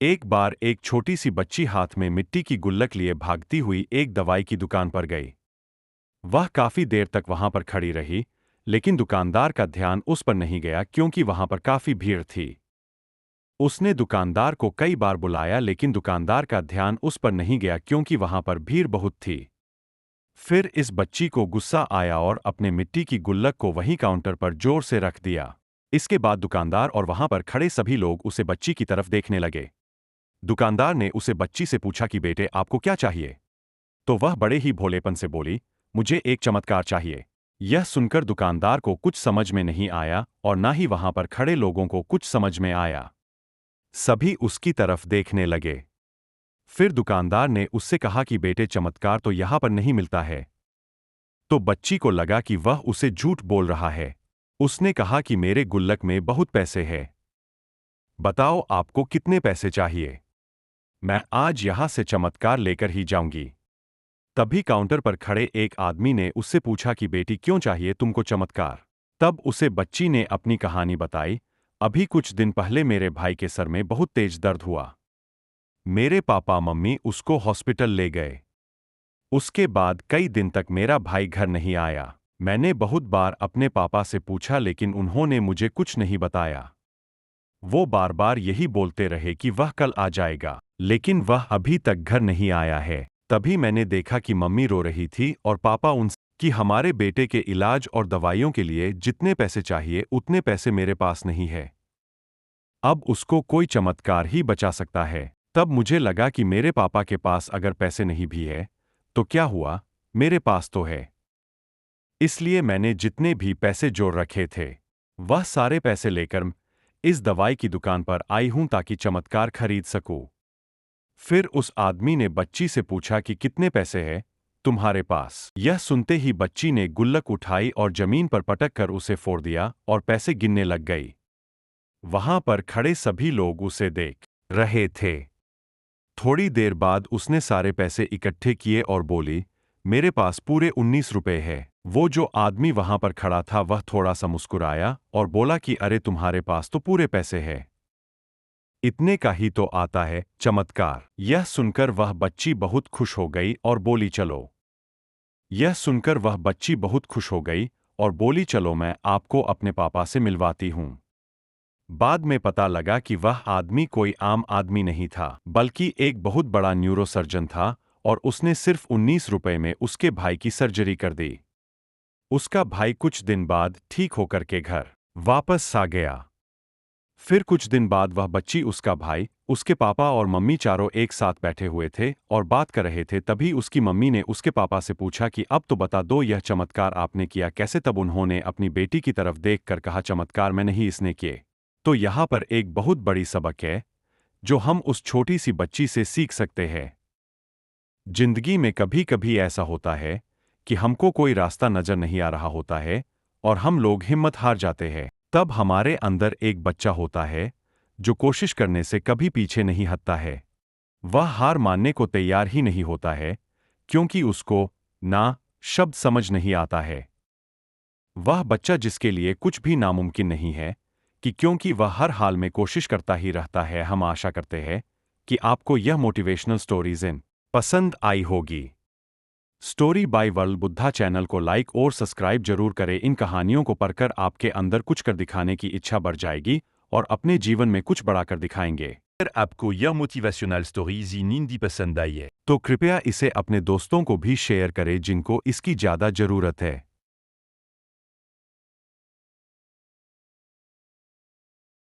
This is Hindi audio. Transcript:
एक बार एक छोटी सी बच्ची हाथ में मिट्टी की गुल्लक लिए भागती हुई एक दवाई की दुकान पर गई। वह काफी देर तक वहां पर खड़ी रही, लेकिन दुकानदार का ध्यान उस पर नहीं गया क्योंकि वहां पर काफी भीड़ थी। उसने दुकानदार को कई बार बुलाया लेकिन दुकानदार का ध्यान उस पर नहीं गया क्योंकि वहां पर भीड़ बहुत थी। फिर इस बच्ची को गुस्सा आया और अपने मिट्टी की गुल्लक को वहीं काउंटर पर जोर से रख दिया। इसके बाद दुकानदार और वहां पर खड़े सभी लोग उसे बच्ची की तरफ देखने लगे। दुकानदार ने उसे बच्ची से पूछा कि बेटे आपको क्या चाहिए? तो वह बड़े ही भोलेपन से बोली, मुझे एक चमत्कार चाहिए। यह सुनकर दुकानदार को कुछ समझ में नहीं आया और ना ही वहां पर खड़े लोगों को कुछ समझ में आया। सभी उसकी तरफ देखने लगे। फिर दुकानदार ने उससे कहा कि बेटे चमत्कार तो यहां पर नहीं मिलता है। तो बच्ची को लगा कि वह उसे झूठ बोल रहा है। उसने कहा कि मेरे गुल्लक में बहुत पैसे हैं। बताओ आपको कितने पैसे चाहिए? मैं आज यहां से चमत्कार लेकर ही जाऊंगी। तभी काउंटर पर खड़े एक आदमी ने उससे पूछा कि बेटी क्यों चाहिए तुमको चमत्कार? तब उसे बच्ची ने अपनी कहानी बताई। अभी कुछ दिन पहले मेरे भाई के सर में बहुत तेज दर्द हुआ। मेरे पापा मम्मी उसको हॉस्पिटल ले गए। उसके बाद कई दिन तक मेरा भाई घर नहीं आया। मैंने बहुत बार अपने पापा से पूछा लेकिन उन्होंने मुझे कुछ नहीं बताया। वो बार बार यही बोलते रहे कि वह कल आ जाएगा, लेकिन वह अभी तक घर नहीं आया है। तभी मैंने देखा कि मम्मी रो रही थी और पापा उनसे कि हमारे बेटे के इलाज और दवाइयों के लिए जितने पैसे चाहिए उतने पैसे मेरे पास नहीं है। अब उसको कोई चमत्कार ही बचा सकता है। तब मुझे लगा कि मेरे पापा के पास अगर पैसे नहीं भी है तो क्या हुआ, मेरे पास तो है। इसलिए मैंने जितने भी पैसे जोड़ रखे थे वह सारे पैसे लेकर इस दवाई की दुकान पर आई हूं ताकि चमत्कार खरीद सकूं। फिर उस आदमी ने बच्ची से पूछा कि कितने पैसे हैं तुम्हारे पास? यह सुनते ही बच्ची ने गुल्लक उठाई और जमीन पर पटक कर उसे फोड़ दिया और पैसे गिनने लग गई। वहां पर खड़े सभी लोग उसे देख रहे थे। थोड़ी देर बाद उसने सारे पैसे इकट्ठे किए और बोली, मेरे पास पूरे 19 रुपए है। वो जो आदमी वहां पर खड़ा था वह थोड़ा सा मुस्कुराया और बोला कि अरे तुम्हारे पास तो पूरे पैसे हैं। इतने का ही तो आता है चमत्कार। यह सुनकर वह बच्ची बहुत खुश हो गई और बोली चलो। यह सुनकर वह बच्ची बहुत खुश हो गई और बोली चलो मैं आपको अपने पापा से मिलवाती हूं। बाद में पता लगा कि वह आदमी कोई आम आदमी नहीं था, बल्कि एक बहुत बड़ा न्यूरोसर्जन था और उसने सिर्फ 19 रुपए में उसके भाई की सर्जरी कर दी। उसका भाई कुछ दिन बाद ठीक होकर के घर वापस आ गया। फिर कुछ दिन बाद वह बच्ची, उसका भाई, उसके पापा और मम्मी चारों एक साथ बैठे हुए थे और बात कर रहे थे। तभी उसकी मम्मी ने उसके पापा से पूछा कि अब तो बता दो यह चमत्कार आपने किया कैसे? तब उन्होंने अपनी बेटी की तरफ देखकर कहा चमत्कार मैं नहीं इसने किए। तो यहाँ पर एक बहुत बड़ी सबक है जो हम उस छोटी सी बच्ची से सीख सकते हैं। जिंदगी में कभी कभी ऐसा होता है कि हमको कोई रास्ता नजर नहीं आ रहा होता है और हम लोग हिम्मत हार जाते हैं। तब हमारे अंदर एक बच्चा होता है जो कोशिश करने से कभी पीछे नहीं हटता है। वह हार मानने को तैयार ही नहीं होता है क्योंकि उसको ना शब्द समझ नहीं आता है। वह बच्चा जिसके लिए कुछ भी नामुमकिन नहीं है कि क्योंकि वह हर हाल में कोशिश करता ही रहता है। हम आशा करते हैं कि आपको यह मोटिवेशनल स्टोरीज पसंद आई होगी। Story by world Buddha channel को लाइक और सब्सक्राइब जरूर करें। इन कहानियों को पढ़कर आपके अंदर कुछ कर दिखाने की इच्छा बढ़ जाएगी और अपने जीवन में कुछ बड़ा कर दिखाएंगे। अगर आपको यह मोटिवेशनल स्टोरीज इन हिंदी पसंद आई है तो कृपया इसे अपने दोस्तों को भी शेयर करें जिनको इसकी ज्यादा जरूरत है।